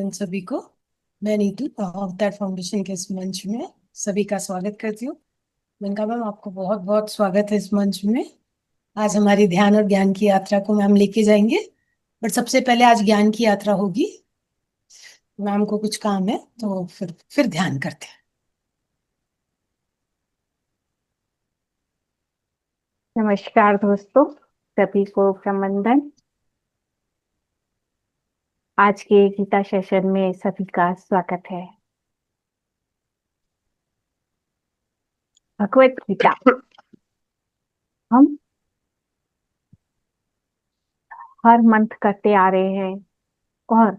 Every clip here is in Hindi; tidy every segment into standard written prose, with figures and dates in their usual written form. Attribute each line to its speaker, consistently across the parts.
Speaker 1: इन सभी को। मैं नीतू अवतार फाउंडेशन के इस मंच में सभी का स्वागत करती हूँ। मेनका मैम, आपको बहुत बहुत स्वागत है इस मंच में। आज हमारी ध्यान और ज्ञान की यात्रा को मैम लेके जाएंगे। बट सबसे पहले आज ज्ञान की यात्रा होगी। मैम को कुछ काम है तो फिर ध्यान करते हैं।
Speaker 2: नमस्कार दोस्तों, सभी को प्रबंधन। आज के गीता सेशन में सभी का स्वागत है। भगवत गीता हम हर मंथ करते आ रहे हैं और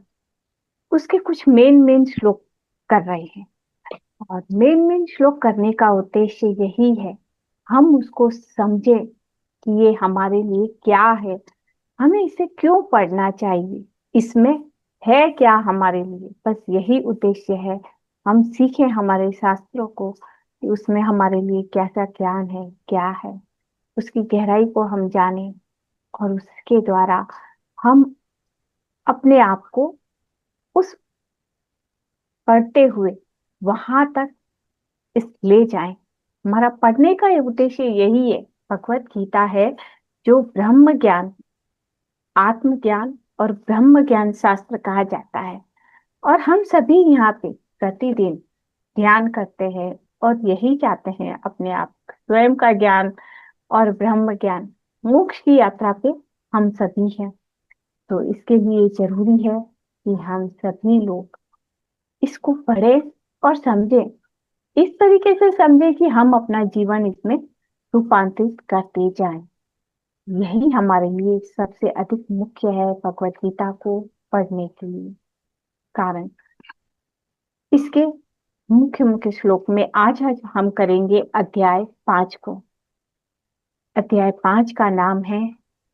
Speaker 2: उसके कुछ मेन मेन श्लोक कर रहे हैं। और मेन मेन श्लोक करने का उद्देश्य यही है, हम उसको समझे कि ये हमारे लिए क्या है, हमें इसे क्यों पढ़ना चाहिए, इसमें है क्या हमारे लिए। बस यही उद्देश्य है, हम सीखें हमारे शास्त्रों को कि उसमें हमारे लिए कैसा ज्ञान है, क्या है, उसकी गहराई को हम जानें और उसके द्वारा हम अपने आप को उस पढ़ते हुए वहां तक इस ले जाएं। हमारा पढ़ने का ये उद्देश्य यही है। भगवत गीता है जो ब्रह्म ज्ञान, आत्मज्ञान और ब्रह्म ज्ञान शास्त्र कहा जाता है। और हम सभी यहाँ पे प्रतिदिन ध्यान करते हैं और यही चाहते हैं, अपने आप स्वयं का ज्ञान और ब्रह्म ज्ञान, मोक्ष की यात्रा पे हम सभी हैं। तो इसके लिए जरूरी है कि हम सभी लोग इसको पढ़ें और समझें, इस तरीके से समझें कि हम अपना जीवन इसमें रूपांतरित करते जाएं। यही हमारे लिए सबसे अधिक मुख्य है भगवत गीता को पढ़ने के लिए। कारण इसके मुख्य मुख्य श्लोक में आज हम करेंगे अध्याय 5 को। अध्याय 5 का नाम है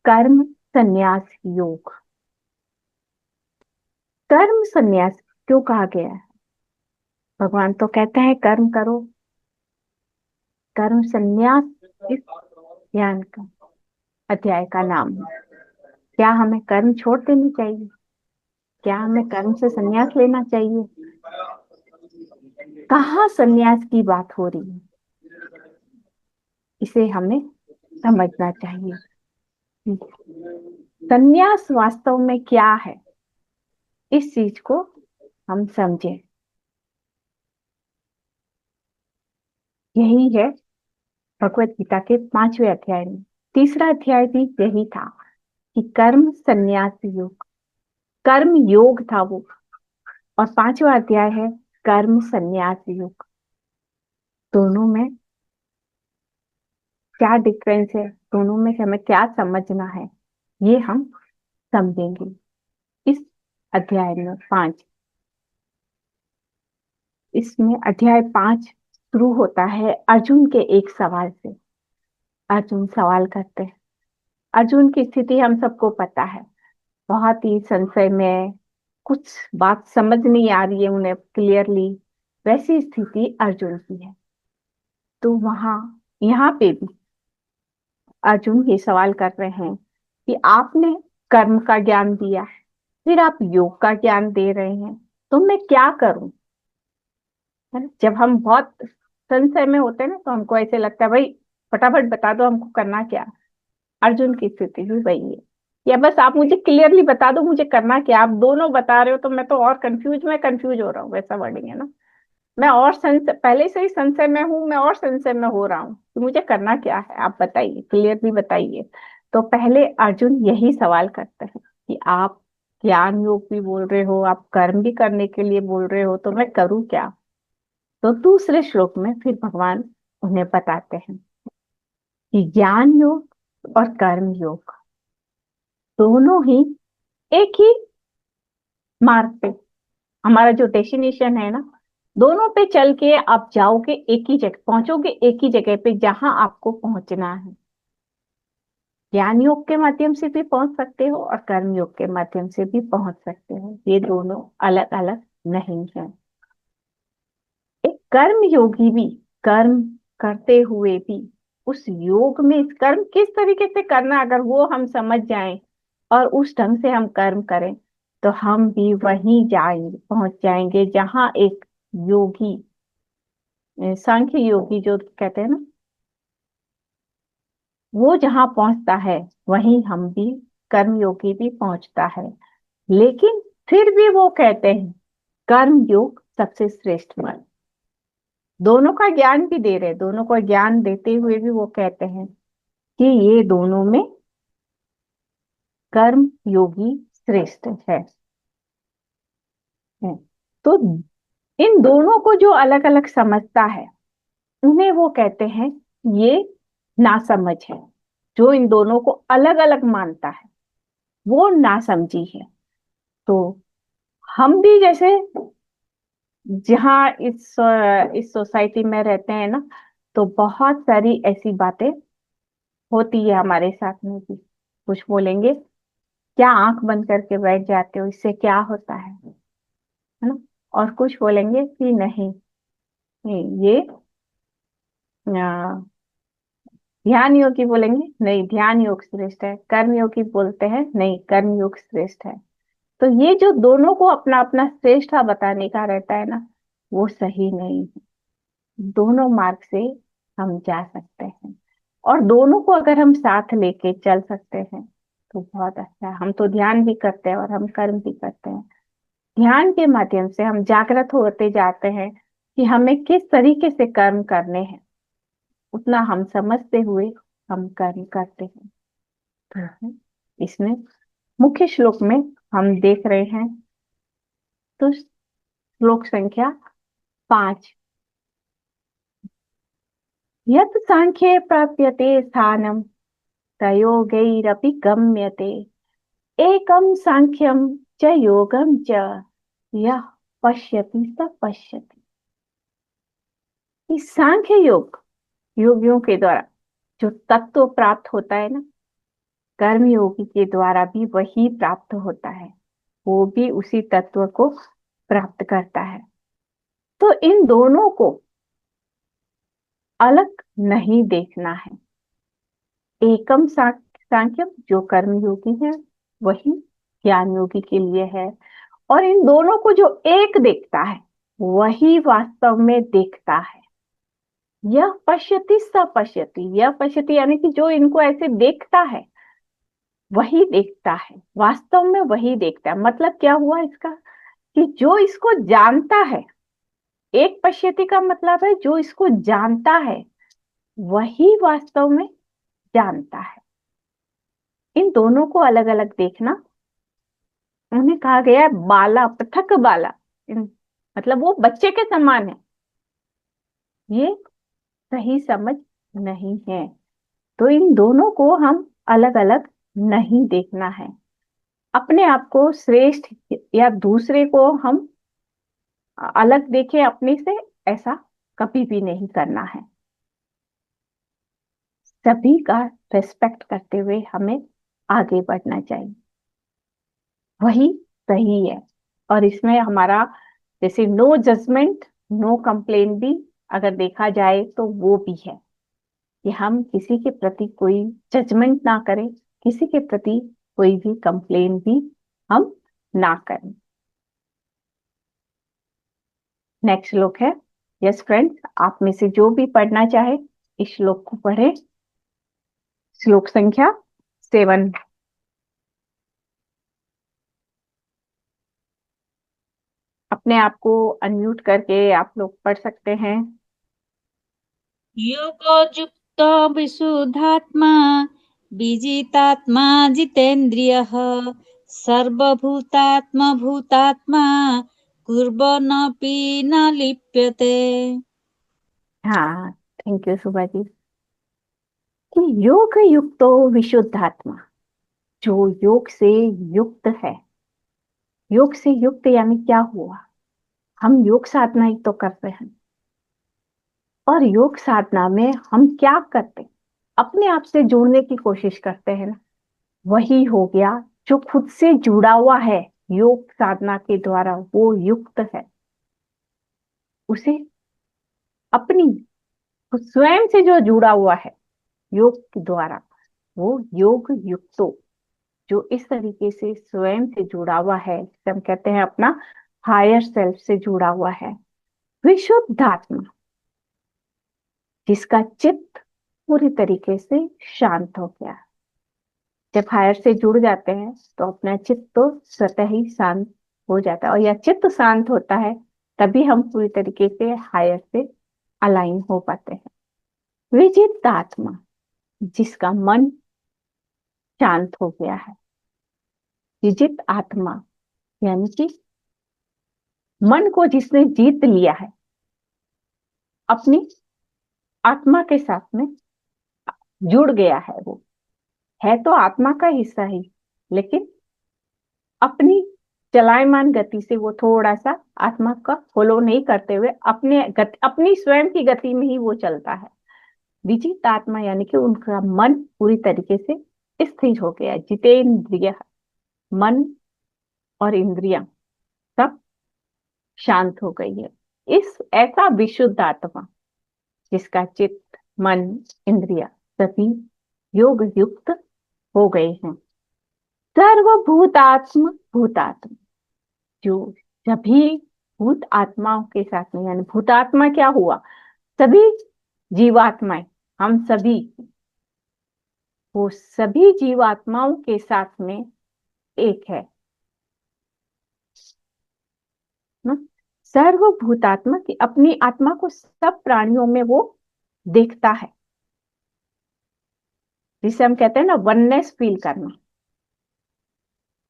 Speaker 2: कर्म संन्यास योग। कर्म संन्यास क्यों कहा गया है? भगवान तो कहते हैं कर्म करो। कर्म संन्यास इस ज्ञान का अध्याय का नाम है। क्या हमें कर्म छोड़ देनी चाहिए? क्या हमें कर्म से संन्यास लेना चाहिए? कहाँ संन्यास की बात हो रही है, इसे हमें समझना चाहिए। संन्यास वास्तव में क्या है, इस चीज को हम समझें। यही है भगवत गीता के 5वें अध्याय में। तीसरा अध्याय भी यही था कि कर्म संन्यास योग, कर्म योग था वो। और 5वां अध्याय है कर्म संन्यास योग। दोनों में क्या डिफरेंस है, दोनों में हमें क्या समझना है, ये हम समझेंगे इस अध्याय में 5। इसमें अध्याय 5 शुरू होता है अर्जुन के एक सवाल से। अर्जुन सवाल करते हैं। अर्जुन की स्थिति हम सबको पता है, बहुत ही संशय में, कुछ बात समझ नहीं आ रही है उन्हें क्लियरली, वैसी स्थिति अर्जुन की है। तो वहां यहाँ पे भी अर्जुन ये सवाल कर रहे हैं कि आपने कर्म का ज्ञान दिया है, फिर आप योग का ज्ञान दे रहे हैं, तो मैं क्या करूं? है ना? जब हम बहुत संशय में होते हैं ना, तो हमको ऐसे लगता है भाई फटाफट बता दो हमको करना क्या। अर्जुन की स्थिति भी वही है, या बस आप मुझे क्लियरली बता दो मुझे करना क्या। आप दोनों बता रहे हो तो मैं तो और कंफ्यूज, मैं कंफ्यूज हो रहा हूँ, वैसा वर्डिंग है ना। मैं और संशय, पहले से ही संशय में हूँ, मैं और संशय में हो रहा हूँ कि मुझे करना क्या है, आप बताइए, क्लियरली बताइए। तो पहले अर्जुन यही सवाल करते हैं कि आप ज्ञान योग भी बोल रहे हो, आप कर्म भी करने के लिए बोल रहे हो, तो मैं करूँ क्या? तो दूसरे श्लोक में फिर भगवान उन्हें बताते हैं कि ज्ञान योग और कर्म योग दोनों ही एक ही मार्ग पे, हमारा जो डेस्टिनेशन है ना, दोनों पे चल के आप जाओगे एक ही जगह, पहुंचोगे एक ही जगह पे जहां आपको पहुंचना है। ज्ञान योग के माध्यम से भी पहुंच सकते हो और कर्म योग के माध्यम से भी पहुंच सकते हो, ये दोनों अलग अलग नहीं है। एक कर्म योगी भी कर्म करते हुए भी उस योग में इस कर्म किस तरीके से करना, अगर वो हम समझ जाएं और उस ढंग से हम कर्म करें, तो हम भी वहीं जाएंगे, पहुंच जाएंगे जहां एक योगी, सांख्य योगी जो कहते हैं ना, वो जहां पहुंचता है वहीं हम भी, कर्म योगी भी पहुंचता है। लेकिन फिर भी वो कहते हैं कर्म योग सबसे श्रेष्ठ मार्ग। दोनों का ज्ञान भी दे रहे, दोनों को ज्ञान देते हुए भी वो कहते हैं कि ये दोनों में कर्म योगी श्रेष्ठ है। तो इन दोनों को जो अलग अलग समझता है उन्हें वो कहते हैं ये नासमझ है। जो इन दोनों को अलग अलग मानता है वो नासमझी है। तो हम भी जैसे जहाँ इस सोसाइटी में रहते हैं ना, तो बहुत सारी ऐसी बातें होती है हमारे साथ में भी। कुछ बोलेंगे क्या आंख बंद करके बैठ जाते हो, इससे क्या होता है ना। और कुछ बोलेंगे कि नहीं, नहीं ये ध्यान योगी बोलेंगे नहीं ध्यान योग श्रेष्ठ है। कर्म योगी बोलते हैं नहीं कर्म योग श्रेष्ठ है। तो ये जो दोनों को अपना अपना श्रेष्ठ बताने का रहता है ना, वो सही नहीं है। दोनों मार्ग से हम जा सकते हैं, और दोनों को अगर हम साथ लेके चल सकते हैं तो बहुत अच्छा है। हम तो ध्यान भी करते हैं और हम कर्म भी करते हैं। ध्यान के माध्यम से हम जागृत होते जाते हैं कि हमें किस तरीके से कर्म करने हैं, उतना हम समझते हुए हम कर्म करते हैं। तो इसमें मुख्य श्लोक में हम देख रहे हैं, तो श्लोक संख्या 5, यत् सांख्ये प्राप्यते स्थानं तयोगैरपि गम्यते एकं सांख्यं च योगं च यः पश्यति स पश्यति। इस सांख्य योग, योगियों के द्वारा जो तत्व प्राप्त होता है ना, कर्म योगी के द्वारा भी वही प्राप्त होता है। वो भी उसी तत्व को प्राप्त करता है। तो इन दोनों को अलग नहीं देखना है। एकम सांख्यम जो कर्म योगी है वही ज्ञान योगी के लिए है, और इन दोनों को जो एक देखता है वही वास्तव में देखता है। यह पश्यति स पश्यति, यह पश्यति यानी कि जो इनको ऐसे देखता है वही देखता है, वास्तव में वही देखता है। मतलब क्या हुआ इसका, कि जो इसको जानता है, एक पश्यति का मतलब है जो इसको जानता है वही वास्तव में जानता है। इन दोनों को अलग अलग देखना, उन्हें कहा गया है बाला पृथक बाला। मतलब वो बच्चे के समान है, ये सही समझ नहीं है। तो इन दोनों को हम अलग अलग नहीं देखना है। अपने आप को श्रेष्ठ या दूसरे को हम अलग देखें अपने से, ऐसा कभी भी नहीं करना है। सभी का रेस्पेक्ट करते हुए हमें आगे बढ़ना चाहिए, वही सही है। और इसमें हमारा जैसे नो जजमेंट नो कंप्लेन भी अगर देखा जाए तो वो भी है, कि हम किसी के प्रति कोई जजमेंट ना करें, किसी के प्रति कोई भी कंप्लेन भी हम ना करें। नेक्स्ट श्लोक है, यस फ्रेंड्स, आप में से जो भी पढ़ना चाहे इस श्लोक को पढ़े। श्लोक संख्या 7। अपने आप को अनम्यूट करके आप लोग पढ़ सकते हैं।
Speaker 3: योगयुक्तो विशुद्धात्मा विजितात्मा जितेन्द्रियः सर्वभूतात्मा कुर्वन्नपि न लिप्यते।
Speaker 2: हाँ, थैंक यू सुभा जी। कि योग युक्तो विशुद्धात्मा, जो योग से युक्त है। योग से युक्त यानी क्या हुआ, हम योग साधना ही तो करते हैं, और योग साधना में हम क्या करते हैं, अपने आप से जुड़ने की कोशिश करते हैं ना, वही हो गया जो खुद से जुड़ा हुआ है योग साधना के द्वारा, वो युक्त है। उसे अपनी स्वयं से जो जुड़ा हुआ है योग के द्वारा, वो योग युक्तो जो इस तरीके से स्वयं से जुड़ा हुआ है, जिसे हम कहते हैं अपना हायर सेल्फ से जुड़ा हुआ है, विशुद्ध आत्मा, जिसका चित्त पूरी तरीके से शांत हो गया। जब हायर से जुड़ जाते हैं तो अपना चित्त तो स्वतः ही शांत हो जाता है, और यह चित्त शांत होता है तभी हम पूरी तरीके से हायर से अलाइन हो पाते हैं। विजित आत्मा, जिसका मन शांत हो गया है। विजित आत्मा यानी कि मन को जिसने जीत लिया है, अपनी आत्मा के साथ में जुड़ गया है। वो है तो आत्मा का हिस्सा ही, लेकिन अपनी चलायमान गति से वो थोड़ा सा आत्मा का फॉलो नहीं करते हुए अपनी स्वयं की गति में ही वो चलता है। विजित आत्मा यानी कि उनका मन पूरी तरीके से स्थिर हो गया, जितेंद्रिय, मन और इंद्रियां सब शांत हो गई है। इस ऐसा विशुद्ध आत्मा जिसका चित्त, मन, इंद्रिया सभी योग युक्त हो गए हैं। सर्वभूतात्म भूतात्मा, जो सभी भूत आत्माओं के साथ में, यानी भूतात्मा क्या हुआ, सभी जीवात्माएं, हम सभी, वो सभी जीवात्माओं के साथ में एक है ना। सर्वभूतात्मा की अपनी आत्मा को सब प्राणियों में वो देखता है, जिसे हम कहते हैं ना वननेस फील करना,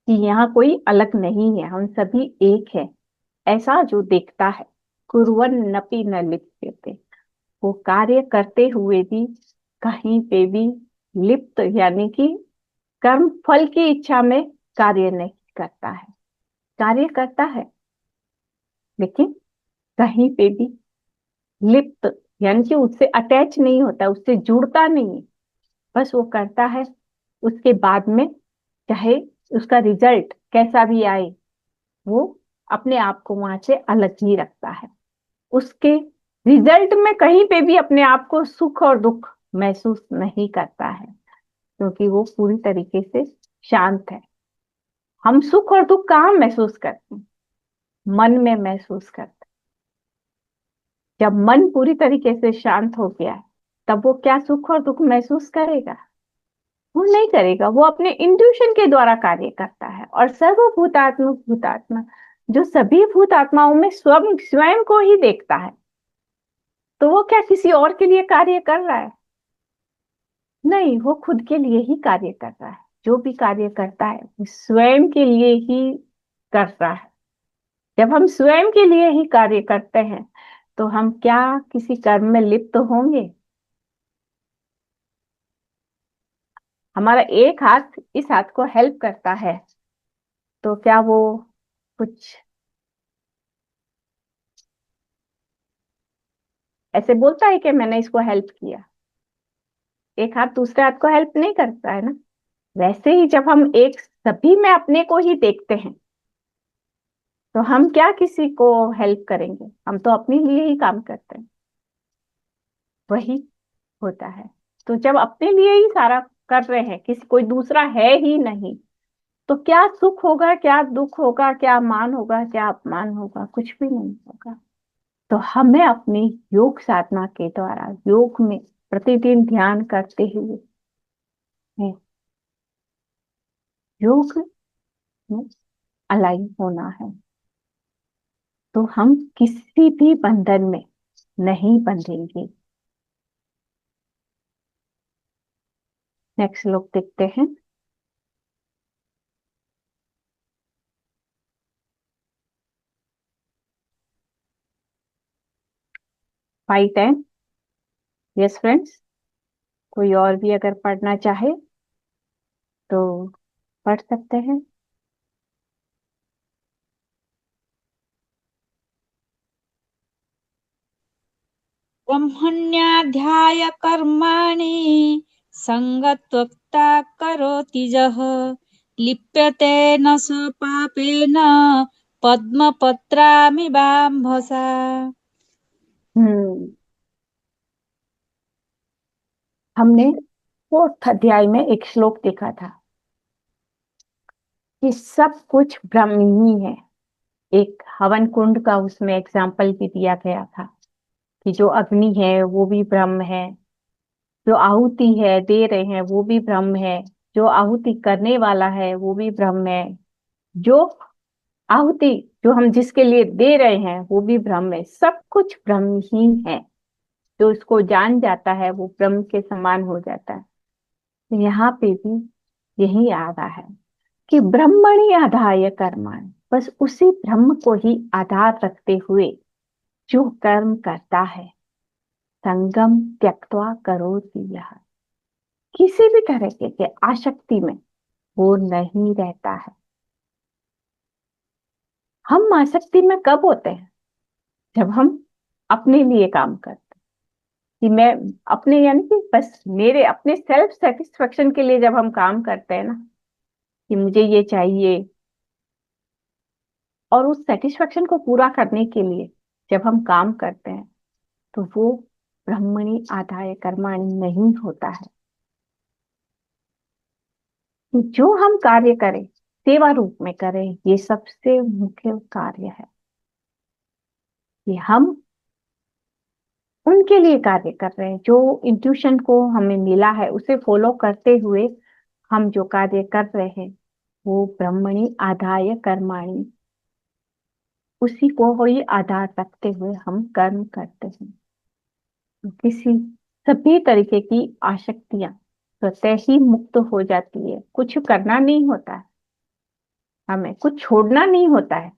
Speaker 2: कि यहाँ कोई अलग नहीं है, हम सभी एक है, ऐसा जो देखता है। कुर्वन् नपि न लिप्यते, वो कार्य करते हुए भी कहीं पे भी लिप्त यानी कि कर्म फल की इच्छा में कार्य नहीं करता है। कार्य करता है लेकिन कहीं पे भी लिप्त यानी कि उससे अटैच नहीं होता, उससे जुड़ता नहीं है, बस वो करता है। उसके बाद में चाहे उसका रिजल्ट कैसा भी आए, वो अपने आप को वहां से अलग ही रखता है। उसके रिजल्ट में कहीं पे भी अपने आप को सुख और दुख महसूस नहीं करता है, क्योंकि वो पूरी तरीके से शांत है। हम सुख और दुख कहाँ महसूस करते हैं? मन में महसूस करते हैं। जब मन पूरी तरीके से शांत हो गया है, तब वो क्या सुख और दुख महसूस करेगा? वो नहीं करेगा, वो अपने इंट्यूशन के द्वारा कार्य करता है। और सर्वभूतात्मा भूतात्मा, जो सभी भूतात्माओं में स्वयं स्वयं को ही देखता है, तो वो क्या किसी और के लिए कार्य कर रहा है? नहीं, वो खुद के लिए ही कार्य कर रहा है। जो भी कार्य करता है वो स्वयं के लिए ही कर रहा है। जब हम स्वयं के लिए ही कार्य करते हैं तो हम क्या किसी कर्म में लिप्त होंगे? हमारा एक हाथ इस हाथ को हेल्प करता है, तो क्या वो कुछ ऐसे बोलता है कि मैंने इसको हेल्प किया? एक हाथ दूसरे हाथ को हेल्प नहीं करता है ना। वैसे ही जब हम एक सभी में अपने को ही देखते हैं, तो हम क्या किसी को हेल्प करेंगे? हम तो अपने लिए ही काम करते हैं। वही होता है। तो जब अपने लिए ही सारा कर रहे हैं, किसी कोई दूसरा है ही नहीं, तो क्या सुख होगा, क्या दुख होगा, क्या मान होगा, क्या अपमान होगा? कुछ भी नहीं होगा। तो हमें अपनी योग साधना के द्वारा, योग में प्रतिदिन ध्यान करते हुए योग में अलाइन होना है, तो हम किसी भी बंधन में नहीं बंधेंगे। नेक्स्ट श्लोक देखते हैं। फाइट एंड यस फ्रेंड्स, कोई और भी अगर पढ़ना चाहे तो पढ़ सकते हैं।
Speaker 3: ब्रह्मण्याध्याय कर्माणि संगत्वक्ता करोति जः लिप्यते न स पापेन पद्मपत्रामिवाम्भसा।
Speaker 2: हम्म हमने फोर्थ अध्याय में एक श्लोक देखा था कि सब कुछ ब्रह्म ही है। एक हवन कुंड का उसमें एग्जाम्पल भी दिया गया था कि जो अग्नि है वो भी ब्रह्म है, जो आहुति है दे रहे हैं वो भी ब्रह्म है, जो आहुति करने वाला है वो भी ब्रह्म है, जो आहुति जो हम जिसके लिए दे रहे हैं वो भी ब्रह्म है। सब कुछ ब्रह्म ही है। जो इसको जान जाता है वो ब्रह्म के समान हो जाता है। तो यहाँ पे भी यही आ रहा है कि ब्रह्मणि आधाय कर्माणि, बस उसी ब्रह्म को ही आधार रखते हुए जो कर्म करता है, संगम त्यक्त्वा करोति यः, किसी भी तरह के आसक्ति में वो नहीं रहता है। हम आसक्ति में कब होते हैं? जब हम अपने लिए काम करते हैं, कि मैं अपने यानी कि बस मेरे अपने सेल्फ सेटिस्फेक्शन के लिए जब हम काम करते हैं ना, कि मुझे ये चाहिए, और उस सेटिस्फेक्शन को पूरा करने के लिए जब हम काम करते हैं, तो वो ब्रह्मणि आधाय कर्माणि नहीं होता है। कि जो हम कार्य करें सेवा रूप में करें, ये सबसे मुख्य कार्य है कि हम उनके लिए कार्य कर रहे हैं। जो इंट्यूशन को हमें मिला है उसे फॉलो करते हुए हम जो कार्य कर रहे हैं वो ब्रह्मणि आधाय कर्माणि, उसी को ही आधार रखते हुए हम कर्म करते हैं। किसी सभी तरीके की आसक्तियां स्वतः ही मुक्त हो जाती है। कुछ करना नहीं होता है, हमें कुछ छोड़ना नहीं होता है।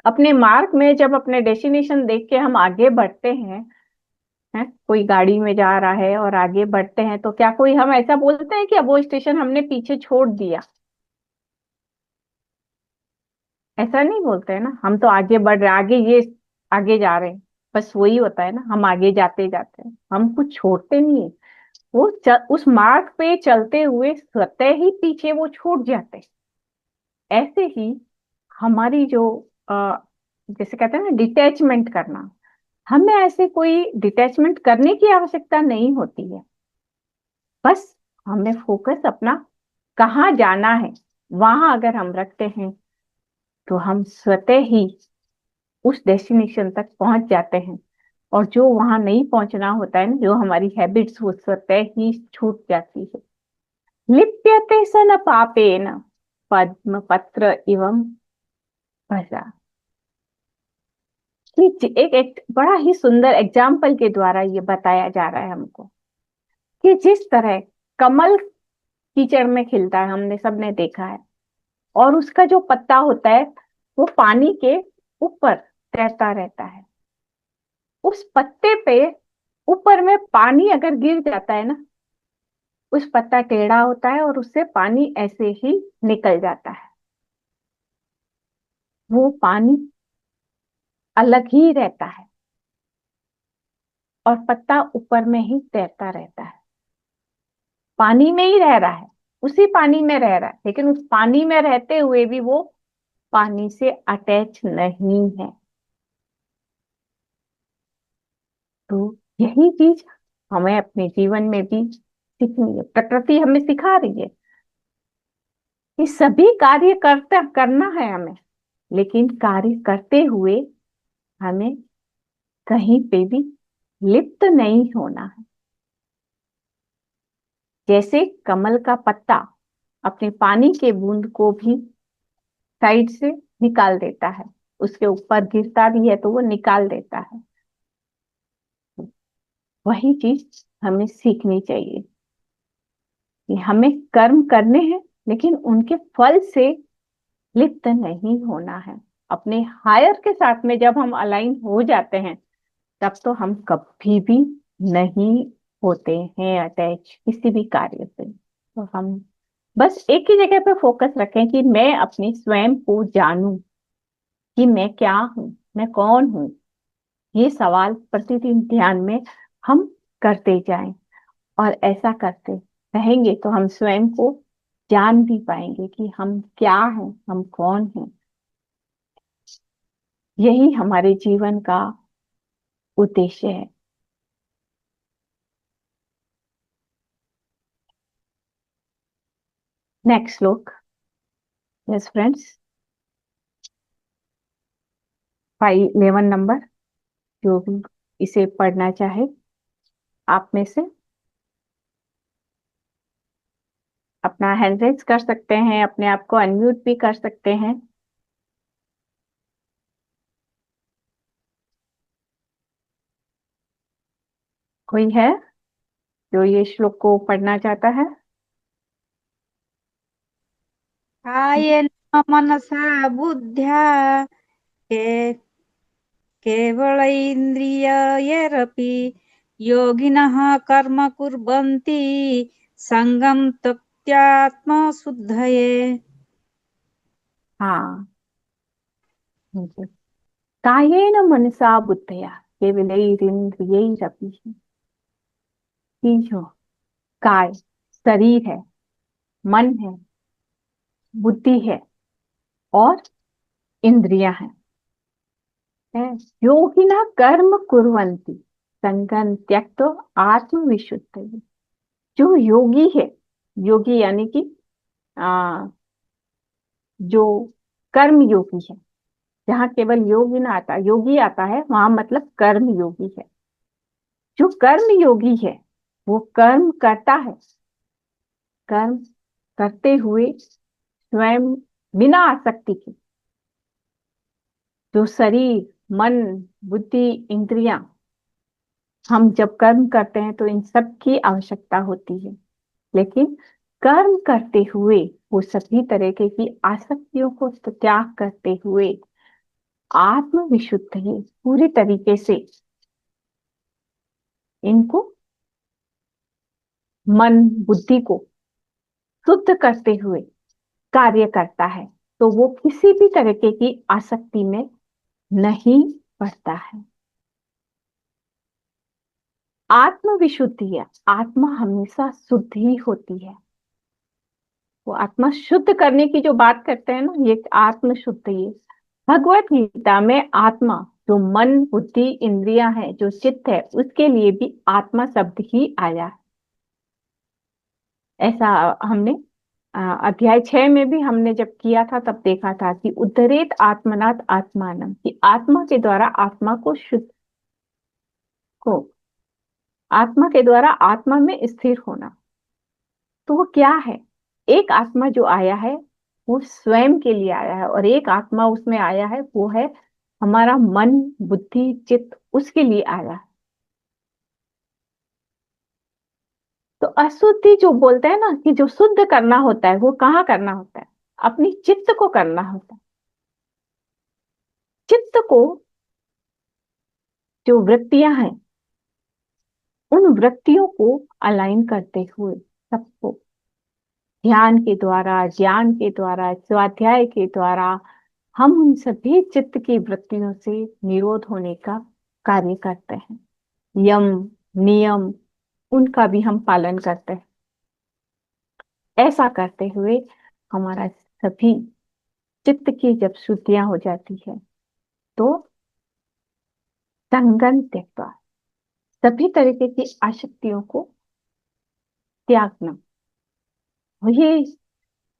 Speaker 2: अपने मार्ग में जब अपने डेस्टिनेशन देख के हम आगे बढ़ते हैं, कोई गाड़ी में जा रहा है और आगे बढ़ते हैं, तो क्या कोई हम ऐसा बोलते हैं कि अब वो स्टेशन हमने पीछे छोड़ दिया? ऐसा नहीं बोलते हैं ना, हम तो आगे बढ़ रहे हैं, आगे ये आगे जा रहे हैं। बस वही होता है ना, हम आगे जाते जाते हैं, हम कुछ छोड़ते नहीं है। उस मार्ग पे चलते हुए स्वतः ही पीछे वो छूट जाते हैं। ऐसे ही हमारी जो जैसे कहते हैं ना डिटैचमेंट करना, हमें ऐसे कोई डिटैचमेंट करने की आवश्यकता नहीं होती है। बस हमें फोकस अपना कहाँ जाना है वहां अगर हम रखते हैं, तो हम स्वतः ही उस डेस्टिनेशन तक पहुंच जाते हैं। और जो वहां नहीं पहुंचना होता है ना, जो हमारी हैबिट्स, वो स्वतः ही छूट जाती है। लिप्यते स न पापेन पद्म पत्र इवं भजा। एक बड़ा ही सुंदर एग्जाम्पल के द्वारा ये बताया जा रहा है हमको कि जिस तरह कमल कीचड़ में खिलता है, हमने सबने देखा है, और उसका जो पत्ता होता है वो पानी के ऊपर तैरता रहता है। उस पत्ते पे ऊपर में पानी अगर गिर जाता है ना, उस पत्ता टेढ़ा होता है और उससे पानी ऐसे ही निकल जाता है। वो पानी अलग ही रहता है और पत्ता ऊपर में ही तैरता रहता है। पानी में ही रह रहा है, उसी पानी में रह रहा है, लेकिन उस पानी में रहते हुए भी वो पानी से अटैच नहीं है। तो यही चीज हमें अपने जीवन में भी सीखनी है। प्रकृति हमें सिखा रही है कि सभी कार्य करता करना है हमें, लेकिन कार्य करते हुए हमें कहीं पे भी लिप्त नहीं होना है। जैसे कमल का पत्ता अपने पानी के बूंद को भी साइड से निकाल देता है, उसके ऊपर गिरता भी है तो वो निकाल देता है। वही चीज हमें सीखनी चाहिए कि हमें कर्म करने हैं, लेकिन उनके फल से लिप्त नहीं होना है। अपने हायर के साथ में जब हम अलाइन हो जाते हैं, तब तो हम कभी भी नहीं होते हैं अटैच किसी भी कार्य से। तो हम बस एक ही जगह पे फोकस रखें कि मैं अपने स्वयं को जानूं कि मैं क्या हूं, मैं कौन हूं। ये सवाल प्रतिदिन ध्यान में हम करते जाएं, और ऐसा करते रहेंगे तो हम स्वयं को जान भी पाएंगे कि हम क्या हैं, हम कौन हैं। यही हमारे जीवन का उद्देश्य है। नेक्स्ट श्लोक। यस फ्रेंड्स, 511 नंबर, जो भी इसे पढ़ना चाहे आप में से अपना हैंड रेज कर सकते हैं, अपने आप को अनम्यूट भी कर सकते हैं। कोई है जो ये श्लोक को पढ़ना चाहता है?
Speaker 3: कायेन मनसा बुद्ध्या के केवलैन्द्रियैरपि योगिनः कर्म कुर्वन्ति संगं त्यक्त्यात्मशुद्धये।
Speaker 2: हाँ, कायेन मनसा बुद्धया केवलैरिन्द्रियैरपि, कि जो काय शरीर है, मन है, बुद्धि है और इंद्रियां हैं, योगिना कर्म कुर्वन्ति संगं त्यक्तो आत्मविशुद्धये। जो योगी है, योगी यानी कि आ, जो कर्म योगी है, जहाँ केवल योगी ना आता, योगी आता है, वहां मतलब कर्म योगी है। जो कर्म योगी है वो कर्म करता है, कर्म करते हुए स्वयं बिना आसक्ति के। जो शरीर, मन, बुद्धि, इंद्रियां, हम जब कर्म करते हैं तो इन सब की आवश्यकता होती है, लेकिन कर्म करते हुए वो सभी तरह की आसक्तियों को त्याग करते हुए आत्म विशुद्ध ही पूरी तरीके से इनको, मन बुद्धि को शुद्ध करते हुए कार्य करता है, तो वो किसी भी तरीके की आसक्ति में नहीं पड़ता है। आत्म विशुद्धि है, आत्मा हमेशा शुद्ध ही होती है। वो आत्मा शुद्ध करने की जो बात करते हैं ना, ये आत्म शुद्ध, ये भगवत गीता में आत्मा, जो मन बुद्धि इंद्रियां है, जो चित्त है, उसके लिए भी आत्मा शब्द ही आया है। ऐसा हमने अध्याय 6 में भी हमने जब किया था तब देखा था कि उद्धरेत आत्मनात् आत्मानम, कि आत्मा के द्वारा आत्मा को शुद्ध को, आत्मा के द्वारा आत्मा में स्थिर होना। तो वो क्या है? एक आत्मा जो आया है वो स्वयं के लिए आया है, और एक आत्मा उसमें आया है वो है हमारा मन बुद्धि चित्त, उसके लिए आया है। तो अशुद्धि जो बोलते हैं ना, कि जो शुद्ध करना होता है वो कहाँ करना होता है? अपनी चित्त को करना होता है। चित्त को, जो वृत्तियां हैं, उन वृत्तियों को अलाइन करते हुए सबको ध्यान के द्वारा, ज्ञान के द्वारा, स्वाध्याय के द्वारा हम उन सभी चित्त की वृत्तियों से निरोध होने का कार्य करते हैं। यम नियम उनका भी हम पालन करते हैं। ऐसा करते हुए हमारा सभी चित्त की जब शुद्धियां हो जाती है तो संगन त्यक्त्वा, सभी तरीके की आसक्तियों को त्यागना। ये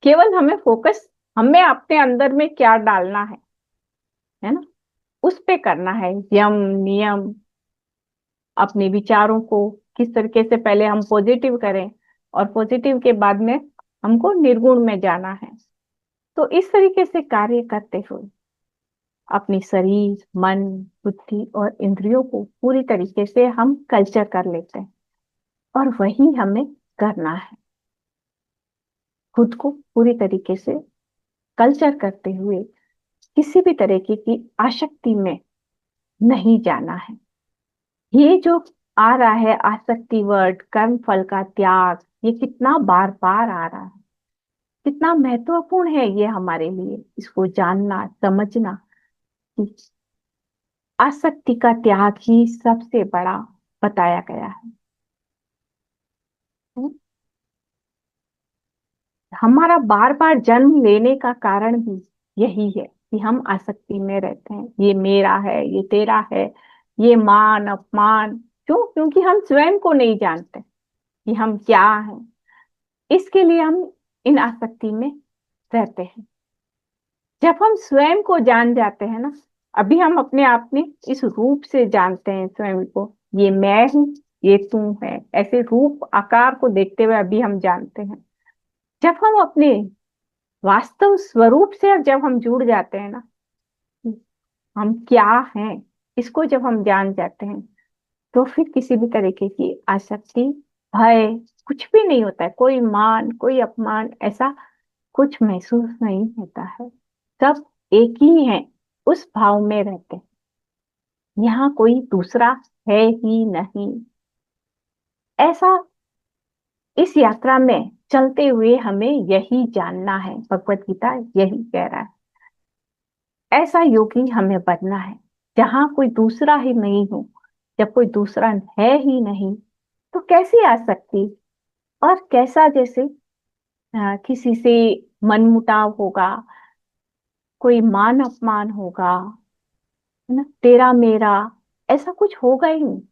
Speaker 2: केवल हमें फोकस, हमें अपने अंदर में क्या डालना है ना, उस पे करना है। यम नियम, अपने विचारों को किस तरीके से पहले हम पॉजिटिव करें, और पॉजिटिव के बाद में हमको निर्गुण में जाना है। तो इस तरीके से कार्य करते हुए अपनी शरीर मन बुद्धि और इंद्रियों को पूरी तरीके से हम कल्चर कर लेते हैं, और वही हमें करना है। खुद को पूरी तरीके से कल्चर करते हुए किसी भी तरीके की आसक्ति में नहीं जाना है। ये जो आ रहा है आसक्ति वर्ड, कर्म फल का त्याग, ये कितना बार बार आ रहा है, कितना महत्वपूर्ण है ये हमारे लिए, इसको जानना समझना कि आसक्ति का त्याग ही सबसे बड़ा बताया गया है। हमारा बार बार जन्म लेने का कारण भी यही है कि हम आसक्ति में रहते हैं। ये मेरा है, ये तेरा है, ये मान अपमान, क्यों? क्योंकि हम स्वयं को नहीं जानते कि हम क्या हैं। इसके लिए हम इन आसक्ति में रहते हैं। जब हम स्वयं को जान जाते हैं ना, अभी हम अपने आप में इस रूप से जानते हैं स्वयं को, ये मैं हूँ, ये तू है, ऐसे रूप आकार को देखते हुए अभी हम जानते हैं। जब हम अपने वास्तव स्वरूप से अब जब हम जुड़ जाते हैं ना, हम क्या हैं, इसको जब हम जान जाते हैं, तो फिर किसी भी तरीके की आसक्ति, भय कुछ भी नहीं होता है। कोई मान, कोई अपमान, ऐसा कुछ महसूस नहीं होता है। सब एक ही है, उस भाव में रहते हैं। यहाँ कोई दूसरा है ही नहीं। ऐसा इस यात्रा में चलते हुए हमें यही जानना है, भगवत गीता यही कह रहा है। ऐसा योगी हमें बनना है जहाँ कोई दूसरा ही नहीं हो। जब कोई दूसरा है ही नहीं, तो कैसी आ सकती, और कैसा जैसे किसी से मनमुटाव होगा, कोई मान अपमान होगा, है ना, तेरा मेरा, ऐसा कुछ होगा ही नहीं।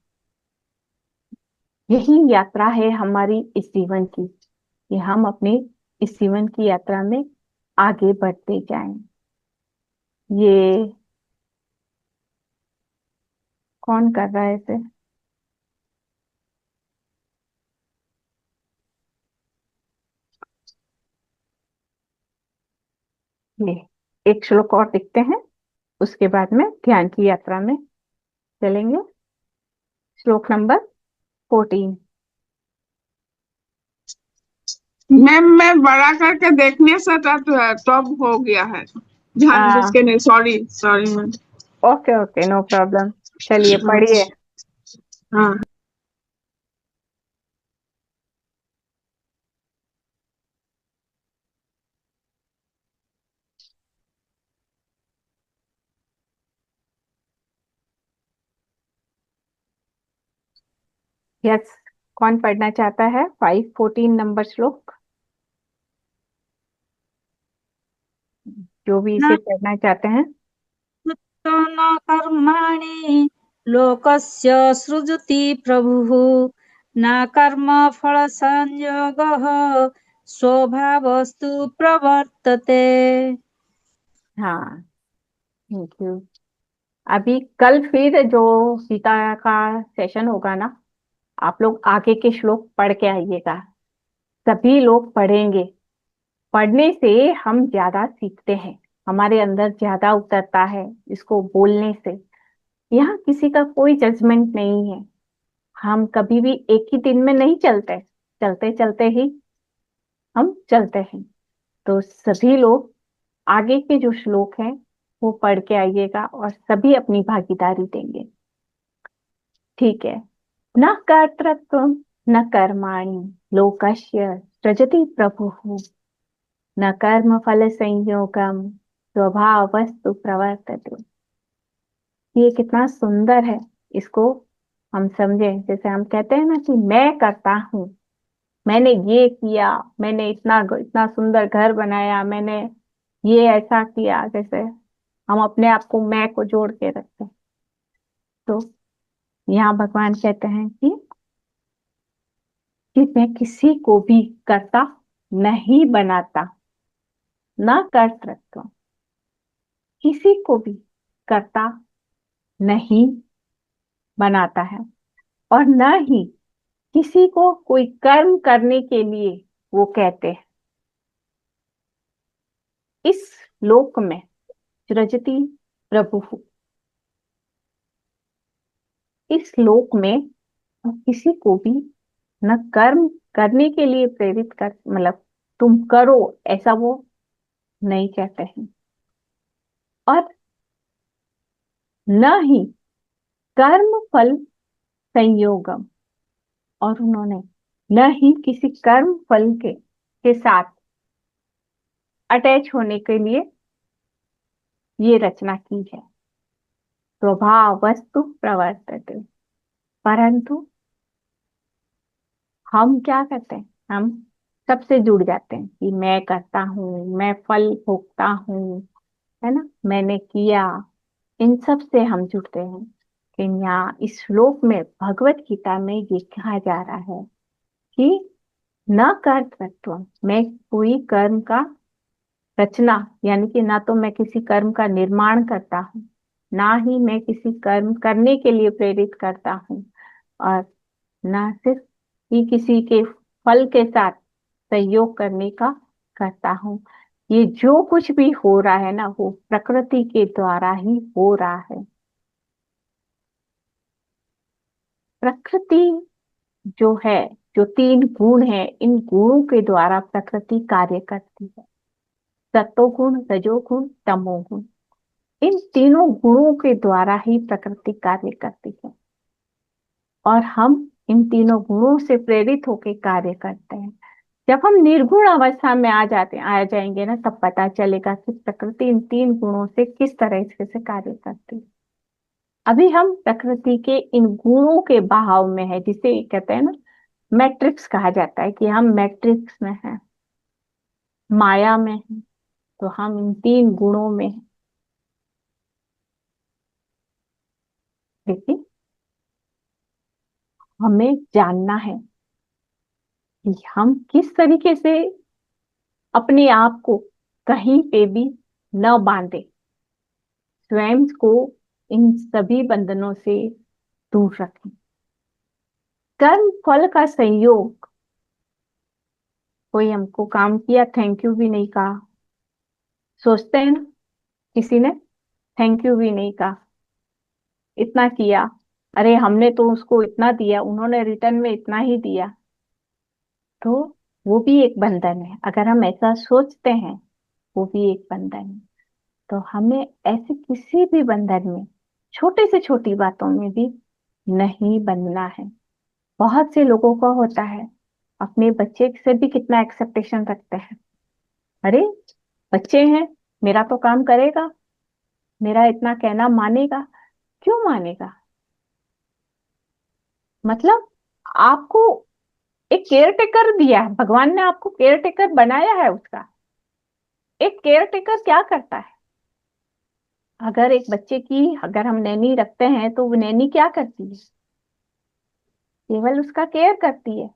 Speaker 2: यही यात्रा है हमारी इस जीवन की, कि हम अपने इस जीवन की यात्रा में आगे बढ़ते जाएं। ये कौन कर रहा है इसे? ये एक श्लोक और देखते हैं, उसके बाद में ध्यान की यात्रा में चलेंगे। श्लोक नंबर 14।
Speaker 4: मैम मैं बड़ा करके देखने से तब हो गया है, ध्यान जिसके नहीं। Sorry sorry ma'am.
Speaker 2: Okay okay, no problem. चलिए पढ़िए।
Speaker 4: हाँ।
Speaker 2: यस, कौन पढ़ना चाहता है 514 नंबर श्लोक? जो भी
Speaker 3: न
Speaker 2: इसे पढ़ना चाहते हैं।
Speaker 3: कृतो न कर्माणि लोकस्य सृजति प्रभुः न कर्मफलसंयोगः स्वभावस्तु प्रवर्तते।
Speaker 2: हाँ, थैंक यू। अभी कल फिर जो गीता का सेशन होगा ना, आप लोग आगे के श्लोक पढ़ के आइएगा। सभी लोग पढ़ेंगे। पढ़ने से हम ज्यादा सीखते हैं, हमारे अंदर ज्यादा उतरता है इसको बोलने से। यहाँ किसी का कोई जजमेंट नहीं है। हम कभी भी एक ही दिन में नहीं चलते, चलते चलते ही हम चलते हैं। तो सभी लोग आगे के जो श्लोक हैं वो पढ़ के आइएगा और सभी अपनी भागीदारी देंगे। ठीक है। न कर्तृत्वं न कर्माणि लोकस्य सृजति प्रभुः न कर्म फल संयोगम स्वभावस्तु प्रवर्तते। ये कितना सुंदर है, इसको हम समझें। जैसे हम कहते हैं ना कि मैं करता हूँ, मैंने ये किया, मैंने इतना इतना सुंदर घर बनाया, मैंने ये ऐसा किया, जैसे हम अपने आप को मैं को जोड़ के रखते हैं। तो यहाँ भगवान कहते हैं कि मैं किसी को भी कर्ता नहीं बनाता। न कर्तृत्व, किसी को भी कर्ता नहीं बनाता है, और न ही किसी को कोई कर्म करने के लिए वो कहते हैं। इस लोक में सृजति प्रभु, इस लोक में वो किसी को भी न कर्म करने के लिए प्रेरित कर, मतलब तुम करो, ऐसा वो नहीं कहते हैं। और न ही कर्म फल संयोगम, और उन्होंने न ही किसी कर्म फल के साथ अटैच होने के लिए ये रचना की है। स्वभाव वस्तु प्रवर्तते। परंतु हम क्या करते हैं, हम सबसे जुड़ जाते हैं कि मैं करता हूँ, मैं फल भोगता हूँ, है ना, मैंने किया, इन सब से हम जुड़ते हैं। लेकिन यहाँ इस श्लोक में भगवत गीता में ये कहा जा रहा है कि न कर्तृत्व, मैं कोई कर्म का रचना, यानी कि ना तो मैं किसी कर्म का निर्माण करता हूँ, ना ही मैं किसी कर्म करने के लिए प्रेरित करता हूँ, और ना सिर्फ ही किसी के फल के साथ सहयोग करने का करता हूँ। ये जो कुछ भी हो रहा है ना, वो प्रकृति के द्वारा ही हो रहा है। प्रकृति जो है, जो तीन गुण है, इन गुणों के द्वारा प्रकृति कार्य करती है। सत्वगुण, रजोगुण, तमोगुण, इन तीनों गुणों के द्वारा ही प्रकृति कार्य करती है, और हम इन तीनों गुणों से प्रेरित होकर कार्य करते हैं। जब हम निर्गुण अवस्था में आ जाएंगे ना, तब पता चलेगा कि प्रकृति इन तीन गुणों से किस तरह से कार्य करती है। अभी हम प्रकृति के इन गुणों के बहाव में है, जिसे कहते हैं ना मैट्रिक्स कहा जाता है, कि हम मैट्रिक्स में हैं, माया में हैं। तो हम इन तीन गुणों में हैं। देखिए, हमें जानना है कि हम किस तरीके से अपने आप को कहीं पे भी न बांधे, स्वयं को इन सभी बंधनों से दूर रखें। कर्म फल का संयोग, कोई हमको काम किया, थैंक यू भी नहीं कहा, सोचते हैं ना, किसी ने थैंक यू भी नहीं कहा, इतना किया, अरे हमने तो उसको इतना दिया, उन्होंने रिटर्न में इतना ही दिया, तो वो भी एक बंधन है। अगर हम ऐसा सोचते हैं, वो भी एक बंधन है। तो हमें ऐसे किसी भी बंधन में, छोटे से छोटी बातों में भी नहीं बंधना है। बहुत से लोगों का होता है, अपने बच्चे से भी कितना एक्सेप्टेशन रखते हैं, अरे बच्चे हैं, मेरा तो काम करेगा, मेरा इतना कहना मानेगा। क्यों मानेगा? मतलब आपको एक केयर टेकर दिया है, भगवान ने आपको केयर टेकर बनाया है उसका। एक केयर टेकर क्या करता है? अगर एक बच्चे की अगर हम नैनी रखते हैं, तो वो नैनी क्या करती है? केवल उसका केयर करती है।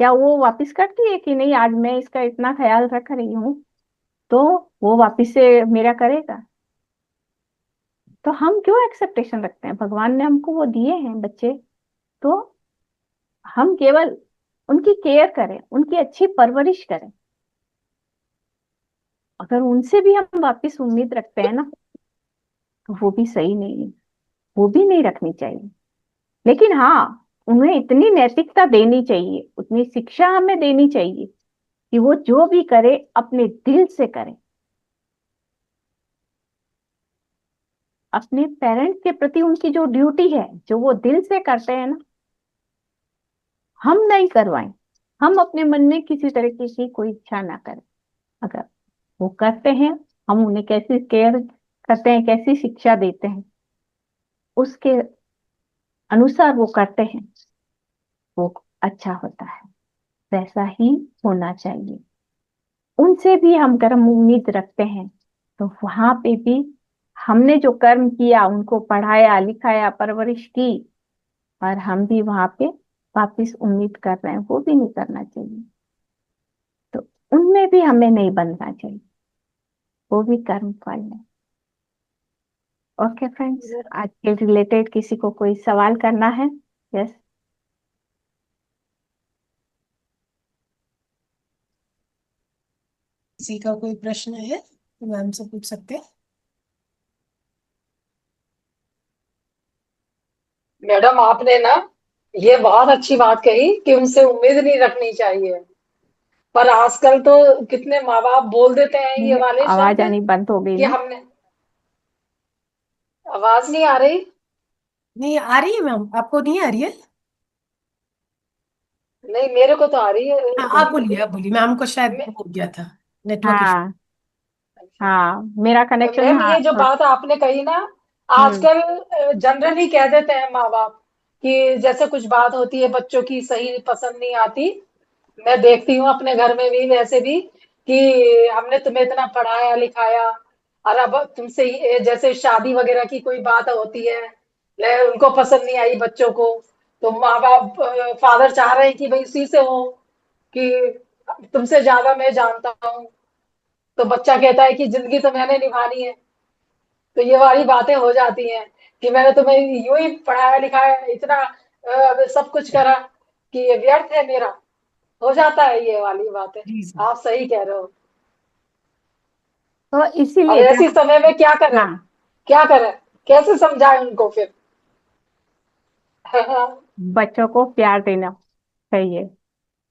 Speaker 2: क्या वो वापस करती है कि नहीं, आज मैं इसका इतना ख्याल रख रही हूँ, तो वो वापस से मेरा करेगा? तो हम क्यों एक्सेप्टेशन रखते हैं? भगवान ने हमको वो दिए हैं बच्चे, तो हम केवल उनकी केयर करें, उनकी अच्छी परवरिश करें। अगर उनसे भी हम वापस उम्मीद रखते हैं ना, तो वो भी सही नहीं है, वो भी नहीं रखनी चाहिए। लेकिन हाँ, उन्हें इतनी नैतिकता देनी चाहिए, उतनी शिक्षा हमें देनी चाहिए कि वो जो भी करे अपने दिल से करे। अपने पेरेंट्स के प्रति उनकी जो ड्यूटी है, जो वो दिल से करते हैं ना, हम नहीं करवाएं। हम अपने मन में किसी तरीके की कोई इच्छा ना करें। अगर वो करते हैं, हम उन्हें कैसी केयर करते हैं, कैसी शिक्षा देते हैं, उसके अनुसार वो करते हैं, वो अच्छा होता है। वैसा ही होना चाहिए। उनसे भी हम कर्म उम्मीद रखते हैं, तो वहां पे भी हमने जो कर्म किया, उनको पढ़ाया लिखाया परवरिश की, और हम भी वहां पे वापिस उम्मीद कर रहे हैं, वो भी नहीं करना चाहिए। तो उनमें भी हमें नहीं बनना चाहिए, वो भी कर्म फल है। ओके फ्रेंड्स, आज के रिलेटेड किसी को कोई सवाल करना है? यस।
Speaker 1: किसी का कोई प्रश्न है तो मैम से पूछ सकते हैं।
Speaker 5: मैडम आपने ना ये बहुत अच्छी बात कही कि उनसे उम्मीद नहीं रखनी चाहिए। पर आजकल तो कितने माँ बाप बोल देते हैं ये वाले
Speaker 2: आवाज
Speaker 5: शब्द
Speaker 2: आनी बंद हो गई
Speaker 5: कि
Speaker 2: ना?
Speaker 5: हमने। आवाज नहीं आ रही?
Speaker 1: नहीं आ रही है मैम, आपको नहीं आ रही है?
Speaker 5: नहीं, मेरे को तो आ रही है।
Speaker 1: हाँ आप बोलिए मैम को शायद
Speaker 5: मैं-
Speaker 1: हो गया था नेटवर्क इशू।
Speaker 2: हाँ हाँ, मेरा
Speaker 5: तो
Speaker 2: कनेक्शन,
Speaker 5: मैम
Speaker 2: हाँ
Speaker 5: ये जो बात आपने कही ना,
Speaker 2: हम्म
Speaker 5: आजकल जनरली कह देते हैं माँ बाप कि जैसे कुछ बात होती है बच्चों की सही पसंद नहीं आती। मैं देखती हूँ अपने घर में भी वैसे भी कि हमने तुम्हें इतना पढ़ाया लिखाया, और अब तुमसे जैसे शादी वगैरह की कोई बात होती है, उनको पसंद नहीं आई बच्चों को, तो माँ बाप फादर चाह रहे हैं कि भाई इसी से हो, कि तुमसे ज्यादा मैं जानता हूँ। तो बच्चा कहता है कि जिंदगी तो मैंने निभानी है। तो ये वाली बातें हो जाती हैं कि मैंने तुम्हें यूं ही पढ़ाया लिखाया, इतना सब कुछ करा कि ये व्यर्थ है मेरा। हो जाता है ये वाली बातें।
Speaker 1: जी जी।
Speaker 5: आप सही कह रहे हो।
Speaker 2: तो
Speaker 5: अब
Speaker 2: इसीलिए
Speaker 5: ऐसे
Speaker 2: जब
Speaker 5: समय में क्या करें?
Speaker 2: हाँ,
Speaker 5: क्या करें? कैसे समझाएं उनको फिर?
Speaker 2: बच्चों को प्यार देना चाहिए।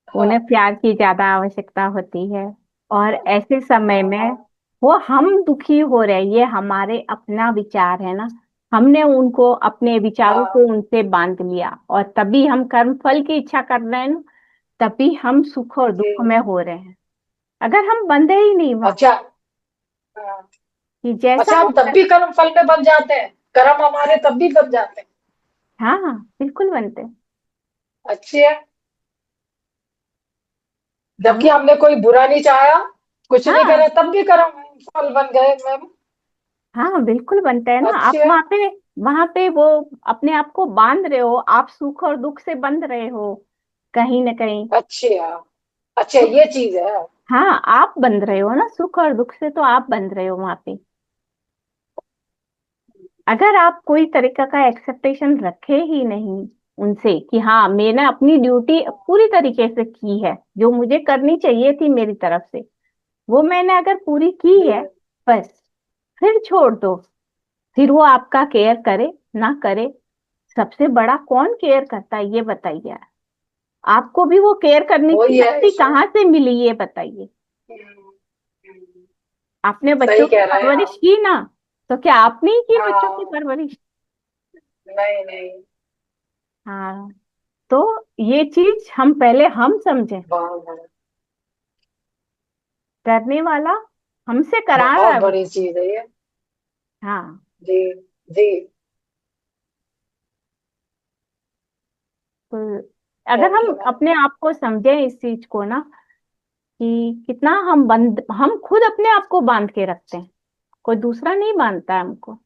Speaker 2: उन्हें
Speaker 5: हाँ,
Speaker 2: प्यार की ज्यादा आवश्यकता होती है। और ऐसे समय में
Speaker 5: हाँ,
Speaker 2: वो हम दुखी हो रहे हैं, ये हमारे अपना विचार है ना। हमने उनको अपने विचारों
Speaker 5: हाँ,
Speaker 2: को उनसे बांध लिया, और तभी हम कर्म फल की इच्छा कर रहे हैं ना, तभी हम सुख और
Speaker 5: जी।
Speaker 2: दुख में हो रहे हैं। अगर हम बंधे ही नहीं वहां,
Speaker 5: अच्छा। हाँ,
Speaker 2: कि जैसा
Speaker 5: अच्छा,
Speaker 2: हम
Speaker 5: हम तब भी कर्म फल में बन जाते हैं, कर्म हमारे तब भी बन जाते हैं।
Speaker 2: हाँ हाँ, बिल्कुल बनते हैं।
Speaker 5: अच्छी है।
Speaker 2: हम
Speaker 5: जबकि हमने कोई बुरा नहीं चाहा, कुछ नहीं
Speaker 2: हाँ
Speaker 5: करे, तब भी कर्म फल बन गए मैम।
Speaker 2: हाँ, बिल्कुल बनते हैं ना। आप
Speaker 5: अच्छी है।
Speaker 2: वहां पे वो अपने आप को बांध रहे हो, आप सुख और दुख से बंध रहे हो कहीं ना कहीं।
Speaker 5: अच्छी है। अच्छा,
Speaker 2: तो
Speaker 5: ये चीज है।
Speaker 2: हाँ, आप बंध रहे हो ना सुख और दुख से, तो आप बंध रहे हो वहां पे। अगर आप कोई तरीका का एक्सेप्टेशन रखे ही नहीं उनसे, कि हाँ मैंने अपनी ड्यूटी पूरी तरीके से की है, जो मुझे करनी चाहिए थी मेरी तरफ से, वो मैंने अगर पूरी की
Speaker 5: जी।
Speaker 2: है, बस फिर छोड़ दो। फिर वो आपका केयर करे ना करे, सबसे बड़ा कौन केयर करता है ये बताइए। आपको भी वो केयर करने की
Speaker 5: वही है
Speaker 2: शक्ति
Speaker 5: इशू।
Speaker 2: कहाँ से मिली ये बताइए।
Speaker 5: हम्म, हम्म,
Speaker 2: आपने
Speaker 5: सही
Speaker 2: बच्चों की
Speaker 5: कह रहे हैं
Speaker 2: परवरिश
Speaker 5: आप।
Speaker 2: की ना, तो क्या आपने ही की बच्चों की
Speaker 5: हाँ।
Speaker 2: परवरिश?
Speaker 5: नहीं, नहीं।
Speaker 2: हाँ, तो ये चीज हम पहले हम समझें।
Speaker 5: बहुत बड़ी,
Speaker 2: करने वाला हमसे करा रहा
Speaker 5: बहुत
Speaker 2: है वो।
Speaker 5: बड़ी चीज है ये।
Speaker 2: हाँ,
Speaker 5: जी। जी।
Speaker 2: तो अगर
Speaker 5: थैंक
Speaker 2: हम
Speaker 5: यू मैम।
Speaker 2: अपने आप को समझें इस चीज को ना, कि कितना हम खुद अपने आप को बांध के रखते हैं, कोई दूसरा नहीं बांधता है हमको।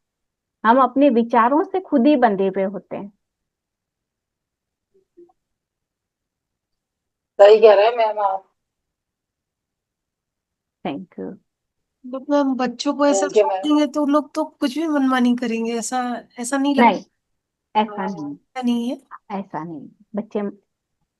Speaker 2: हम अपने विचारों से खुद ही बंधे हुए होते हैं।
Speaker 5: सही कह रहे हैं मैम आप।
Speaker 2: Thank you.
Speaker 1: मतलब मैम बच्चों को ऐसा
Speaker 5: थैंक यू
Speaker 1: छोड़
Speaker 5: मैम।
Speaker 1: देंगे तो लोग तो कुछ भी मनमानी करेंगे, ऐसा ऐसा नहीं
Speaker 2: नहीं,
Speaker 1: लगता?
Speaker 2: ऐसा
Speaker 5: हाँ।
Speaker 2: नहीं,
Speaker 1: नहीं है।
Speaker 2: ऐसा नहीं। बच्चे,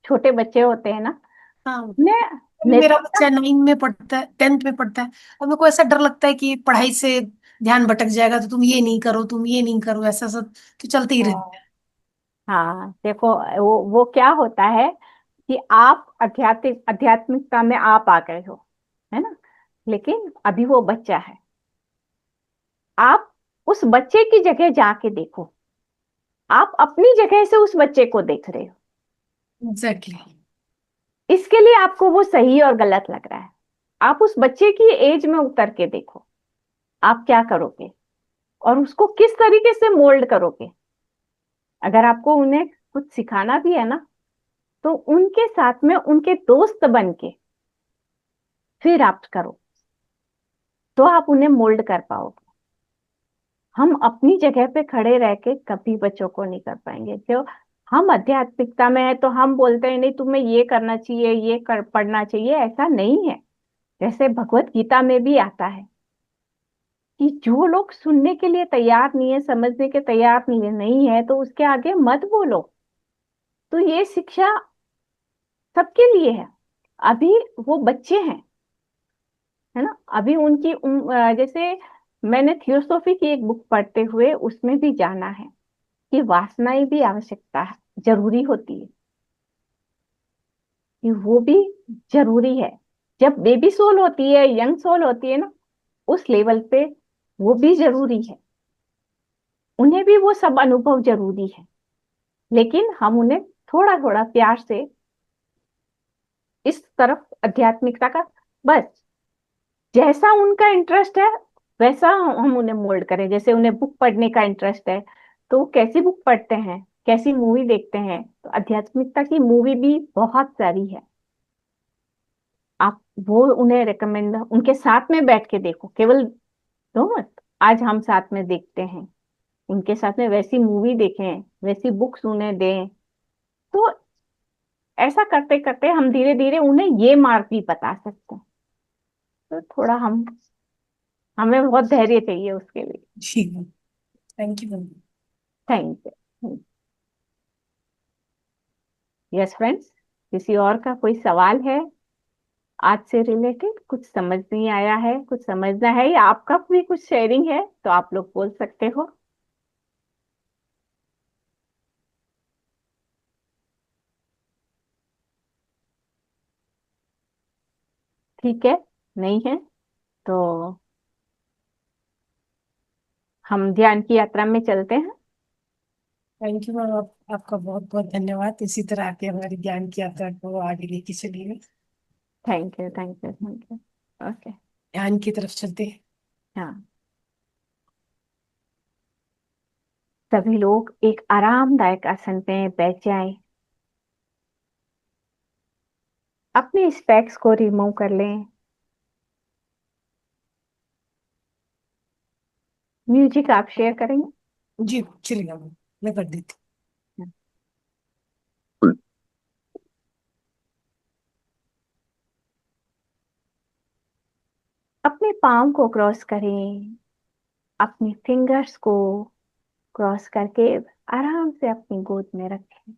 Speaker 2: छोटे बच्चे होते हैं ना,
Speaker 1: हाँ,
Speaker 2: मैं
Speaker 1: अभी
Speaker 2: मैं
Speaker 1: मेरा
Speaker 2: तो
Speaker 1: बच्चा 9 में पढ़ता है, 10th में पढ़ता है। और मेरे को ऐसा डर लगता है कि पढ़ाई से ध्यान भटक जाएगा, तो तुम ये नहीं करो, तुम ये नहीं करो, ऐसा सब तो चलते ही रहता
Speaker 5: हाँ।
Speaker 2: हाँ, देखो, वो क्या होता है कि आप आध्यात्मिकता में आप आ गए हो, है ना, लेकिन अभी वो बच्चा है। आप उस बच्चे की जगह जाके देखो, आप अपनी जगह से उस बच्चे को देख रहे हो।
Speaker 1: है। एग्जैक्टली।
Speaker 2: इसके लिए आपको वो सही और गलत लग रहा है। आप उस बच्चे की एज में उतर के देखो, आप क्या करोगे और उसको किस तरीके से मोल्ड करोगे। अगर आपको उन्हें कुछ सिखाना भी है ना, तो उनके साथ में उनके दोस्त बन के फिर आप करो, तो आप उन्हें मोल्ड कर पाओगे। हम अपनी जगह पे खड़े रह के कभी बच्चों को नहीं कर पाएंगे। जो हम आध्यात्मिकता में है तो हम बोलते हैं नहीं तुम्हें ये करना चाहिए, ये कर पढ़ना चाहिए, ऐसा नहीं है। जैसे भगवत गीता में भी आता है कि जो लोग सुनने के लिए तैयार नहीं है, समझने के तैयार नहीं है, तो उसके आगे मत बोलो। तो ये शिक्षा सबके लिए है। अभी वो बच्चे हैं, है ना, अभी उनकी जैसे मैंने थियोसॉफी की एक बुक पढ़ते हुए उसमें भी जाना है कि वासनाएं भी आवश्यकता है, जरूरी होती है, कि वो भी जरूरी है। जब बेबी सोल होती है, यंग सोल होती है ना, उस लेवल पे वो भी जरूरी है। उन्हें भी वो सब अनुभव जरूरी है, लेकिन हम उन्हें थोड़ा थोड़ा प्यार से इस तरफ आध्यात्मिकता का, बस जैसा उनका इंटरेस्ट है वैसा हम उन्हें मोल्ड करें। जैसे उन्हें बुक पढ़ने का इंटरेस्ट है, तो वो कैसी बुक पढ़ते हैं, कैसी मूवी देखते हैं, तो आध्यात्मिकता की मूवी भी बहुत सारी है। आप वो उन्हें रिकमेंड उनके साथ में बैठ के देखो, केवल दो मत। आज हम साथ में देखते हैं, उनके साथ में वैसी मूवी देखें, वैसी बुक्स उन्हें दें। तो ऐसा करते करते हम धीरे धीरे उन्हें ये मार्ग भी बता सकते हैं तो थोड़ा हमें बहुत धैर्य चाहिए उसके लिए।
Speaker 1: जी ma'am, thank you ma'am.
Speaker 2: Thank you. Yes friends, किसी और का कोई सवाल है आज से रिलेटेड? कुछ समझ नहीं आया है, कुछ समझना है, या आपका भी कुछ शेयरिंग है तो आप लोग बोल सकते हो। ठीक है, नहीं है तो हम ध्यान की यात्रा में चलते हैं।
Speaker 1: थैंक यू मैम, आपका बहुत बहुत धन्यवाद। इसी तरह आके हमारी ज्ञान की यात्रा को आगे लेके चलिए।
Speaker 2: Thank you, thank you, thank you. Okay.
Speaker 1: ज्ञान की तरफ चलते हैं।
Speaker 2: हाँ, सभी लोग एक आरामदायक आसन पे बैठ जाएं। अपने स्पेक्स को रिमूव कर लें। म्यूजिक आप शेयर करेंगे?
Speaker 1: जी चलिए मैम, मैं कर देती
Speaker 2: अपने पाम को क्रॉस करें, अपनी फिंगर्स को क्रॉस करके आराम से अपनी गोद में रखें।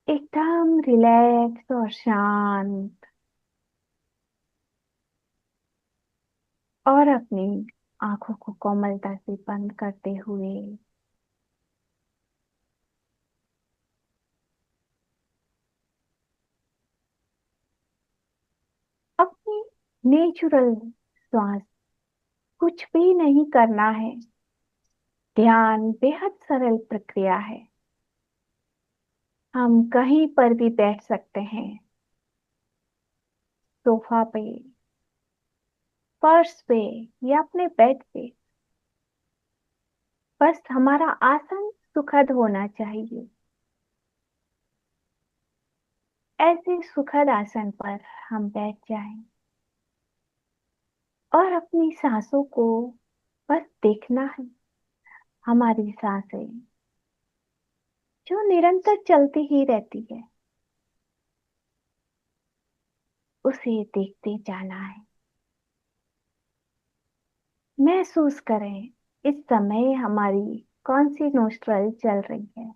Speaker 2: एकदम रिलैक्स और शांत, और अपनी आंखों को कोमलता से बंद करते हुए अपनी नेचुरल श्वास, कुछ भी नहीं करना है। ध्यान बेहद सरल प्रक्रिया है। हम कहीं पर भी बैठ सकते हैं, सोफा पे, फर्श पे, या अपने बेड पे। बस हमारा आसन सुखद होना चाहिए। ऐसे सुखद आसन पर हम बैठ जाएं और अपनी सांसों को बस देखना है। हमारी सांसें जो निरंतर चलती ही रहती है, उसे देखते जाना है। महसूस करें इस समय हमारी कौन सी नोस्ट्रल चल रही है,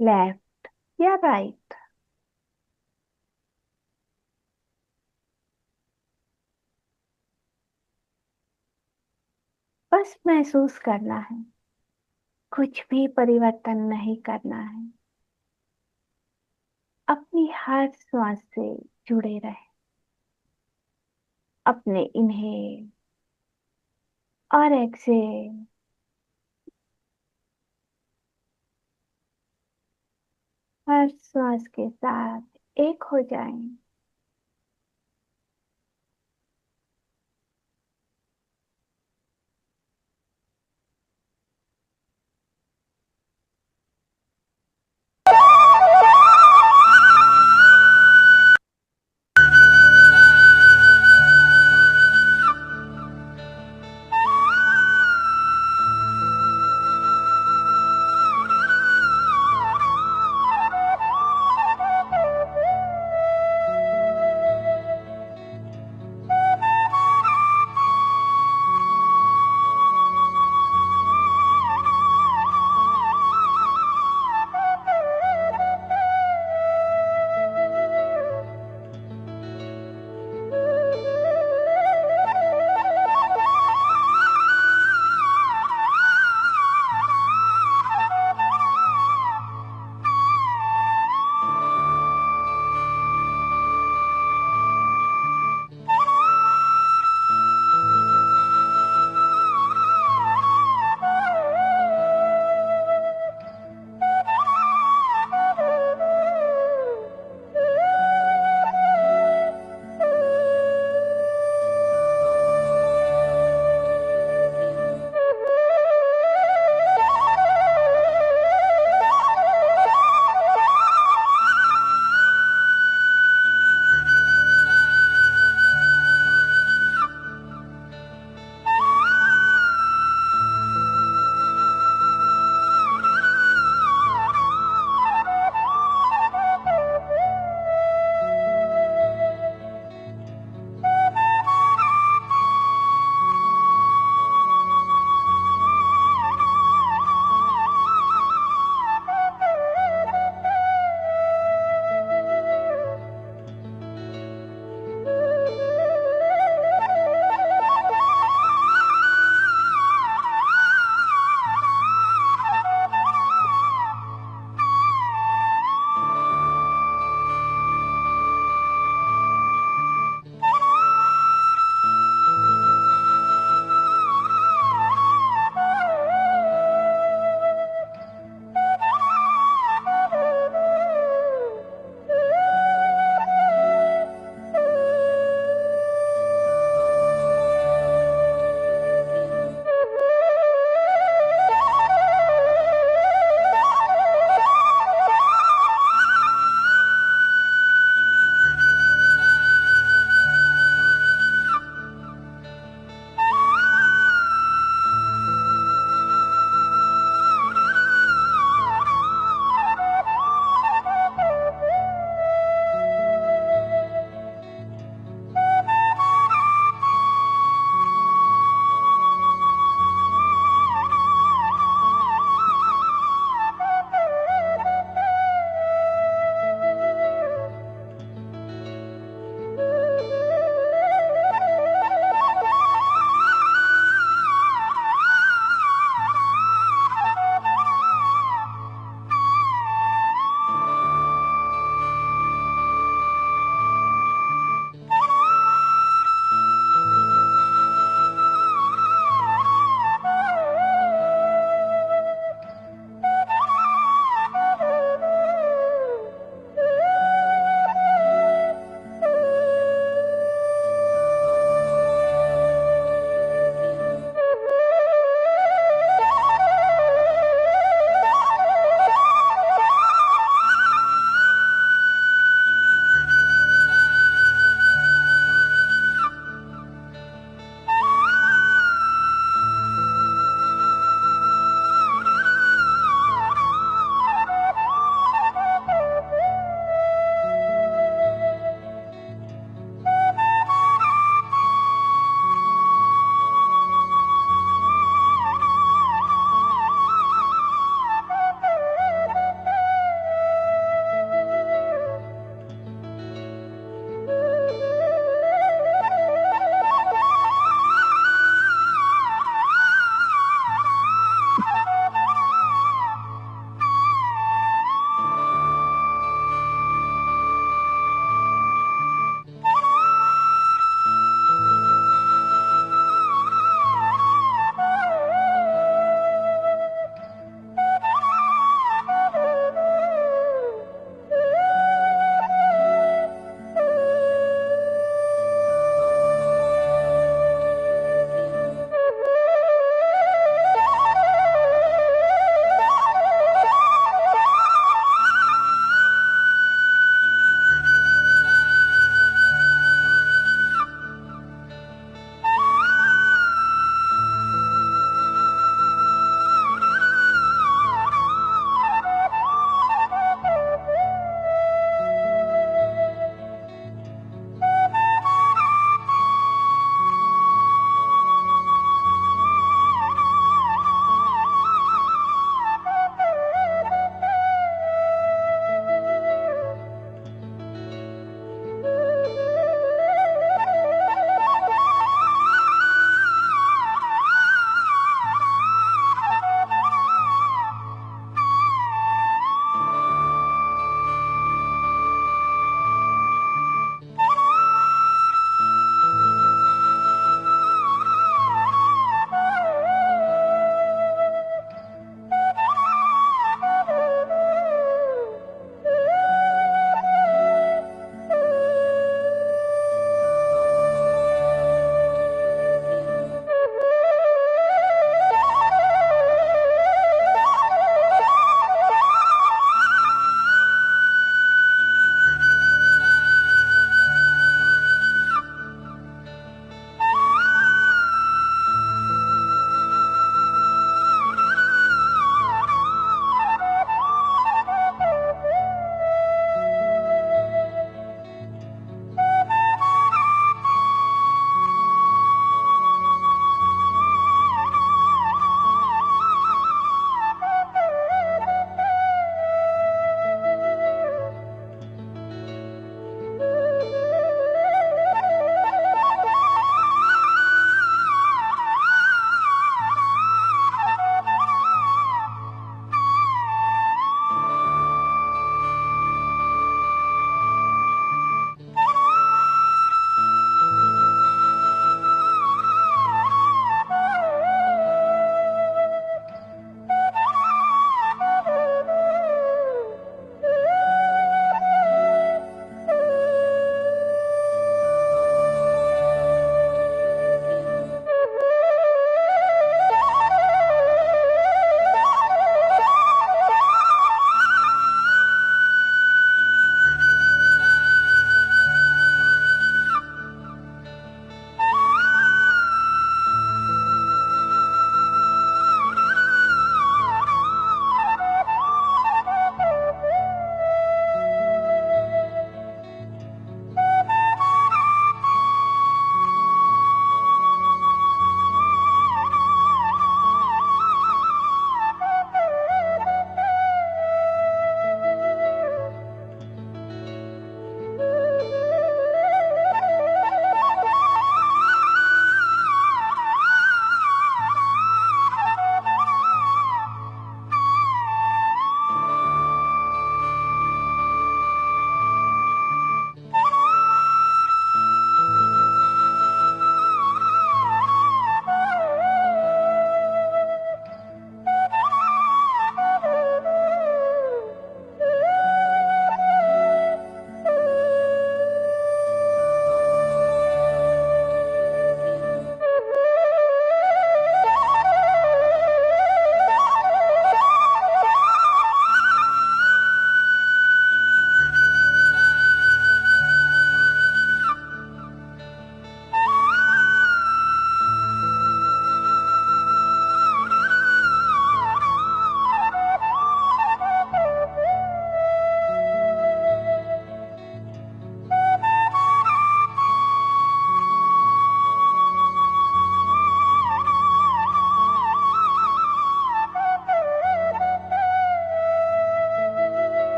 Speaker 2: लेफ्ट या राइट। बस महसूस करना है, कुछ भी परिवर्तन नहीं करना है। अपनी हर श्वास से जुड़े रहे। अपने इनहेल और एक्सहेल हर श्वास के साथ एक हो जाएं।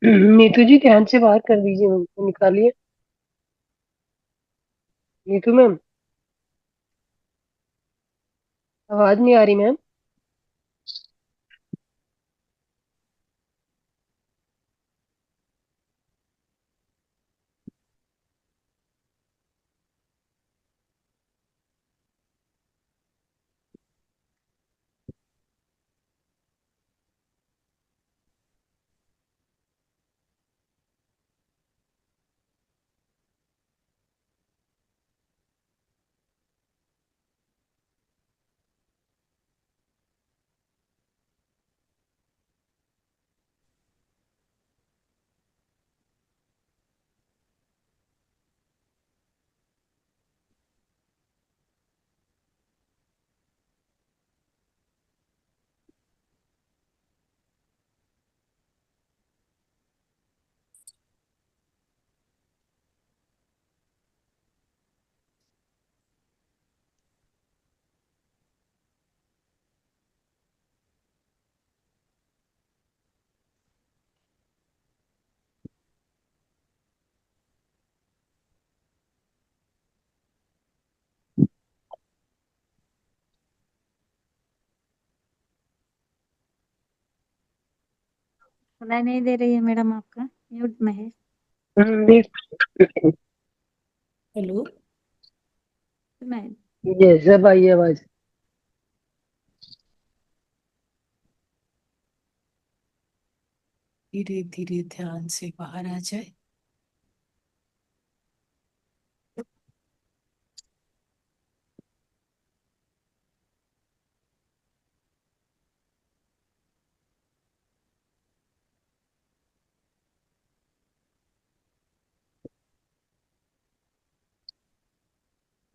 Speaker 6: नीतू जी ध्यान से बाहर कर दीजिए, उनको निकालिए। नीतू मैम, आवाज नहीं आ रही मैम।
Speaker 3: सुनाई नहीं दे रही है मैडम, आपका म्यूट में है।
Speaker 1: हेलो।
Speaker 3: सुनाई।
Speaker 6: ये सब आई आवाज।
Speaker 1: धीरे धीरे ध्यान से बाहर आ जाए।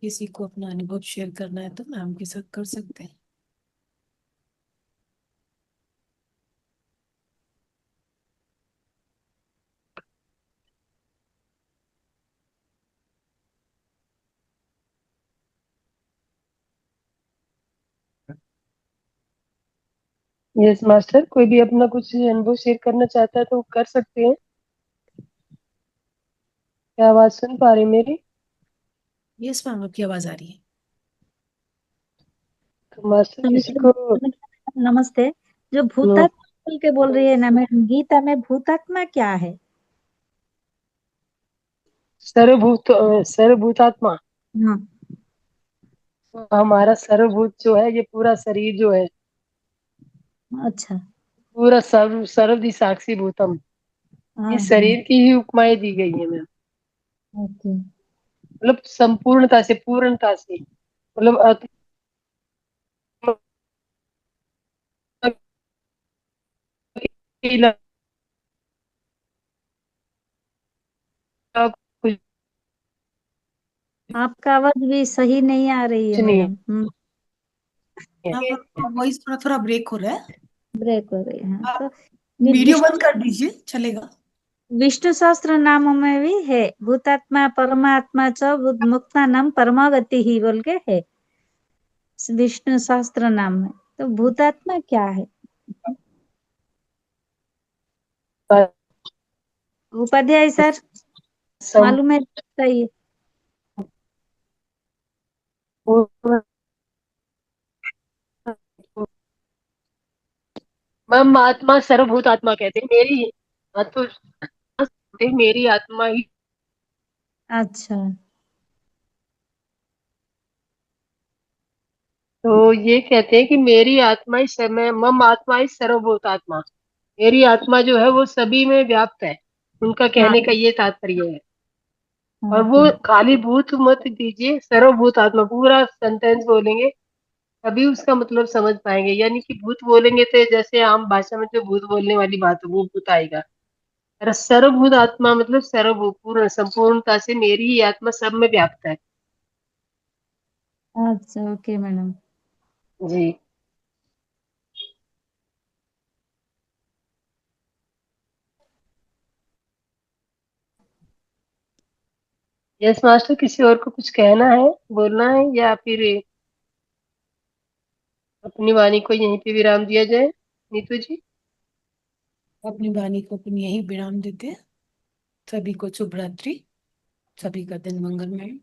Speaker 1: किसी को अपना अनुभव शेयर करना है तो मैम के साथ कर सकते हैं।
Speaker 6: यस मास्टर, कोई भी अपना कुछ अनुभव शेयर करना चाहता है तो कर सकते हैं। क्या आवाज सुन पा रही मेरी?
Speaker 1: यस मैम, आपकी आवाज आ रही है।
Speaker 6: तो मास्टर किसी को
Speaker 3: नमस्ते। जो
Speaker 6: नो,
Speaker 3: भूतात्मा बोल के बोल रही है ना मैडम, गीता में भूतात्मा क्या है?
Speaker 6: सर्वभूतात्मा।
Speaker 3: हाँ।
Speaker 6: तो हमारा सर्वभूत जो है, ये पूरा शरीर जो है,
Speaker 3: अच्छा।
Speaker 6: पूरा सर्वधि साक्षी भूतम,
Speaker 3: हाँ
Speaker 6: इस
Speaker 3: हाँ।
Speaker 6: शरीर की ही उपमाएं दी गई है मैम।
Speaker 3: ओके।
Speaker 6: मतलब संपूर्णता से, पूर्णता से, मतलब आत्मा के अलावा कुछ
Speaker 3: आपका आवाज भी सही नहीं आ रही है
Speaker 6: नहीं
Speaker 3: मैडम।
Speaker 6: है।
Speaker 1: मैम आपका वॉइस थोड़ा थोड़ा ब्रेक हो रहा है।
Speaker 3: ब्रेक हो रही है, हाँ।
Speaker 1: आप
Speaker 3: तो
Speaker 1: वीडियो
Speaker 3: विष्णु
Speaker 1: बंद कर दीजिए, चलेगा।
Speaker 3: विष्णु सहस्त्र नामों में भी है भूतात्मा परमात्मा च मुक्ता नाम परमागति ही बोल के है विष्णु सहस्त्र नाम में। तो भूतात्मा क्या है? उपाध्याय सर, मालूम है? बताइए।
Speaker 6: संपूर्ण मैम, आत्मा सर्वभूत आत्मा कहते हैं मेरी। हाँ तो मेरी आत्मा ही।
Speaker 3: अच्छा।
Speaker 6: तो ये कहते हैं कि मेरी आत्मा ही मैं मम आत्मा ही सर्वभूत आत्मा। मेरी आत्मा जो है वो सभी में व्याप्त है। उनका
Speaker 3: हाँ।
Speaker 6: कहने का ये तात्पर्य है। और वो
Speaker 3: ओके।
Speaker 6: खाली भूत मत दीजिए, सर्वभूत आत्मा पूरा सेंटेंस बोलेंगे तभी उसका मतलब समझ पाएंगे। यानी कि भूत बोलेंगे तो जैसे आम भाषा में जो भूत बोलने वाली बात है वो भूत आएगा। और सर्वभूत आत्मा मतलब सर्वभूत पूर्ण संपूर्णता से मेरी ही आत्मा सब में व्याप्त है।
Speaker 3: अच्छा, ओके मैडम।
Speaker 6: जी। यस मास्टर, किसी और को कुछ कहना है, बोलना है, या फिर अपनी वाणी को यहीं पे विराम दिया जाए? नीतू जी।
Speaker 1: अपनी वाणी को अपन यही विराम देते हैं। सभी को शुभ रात्रि। सभी का दिन मंगलमय।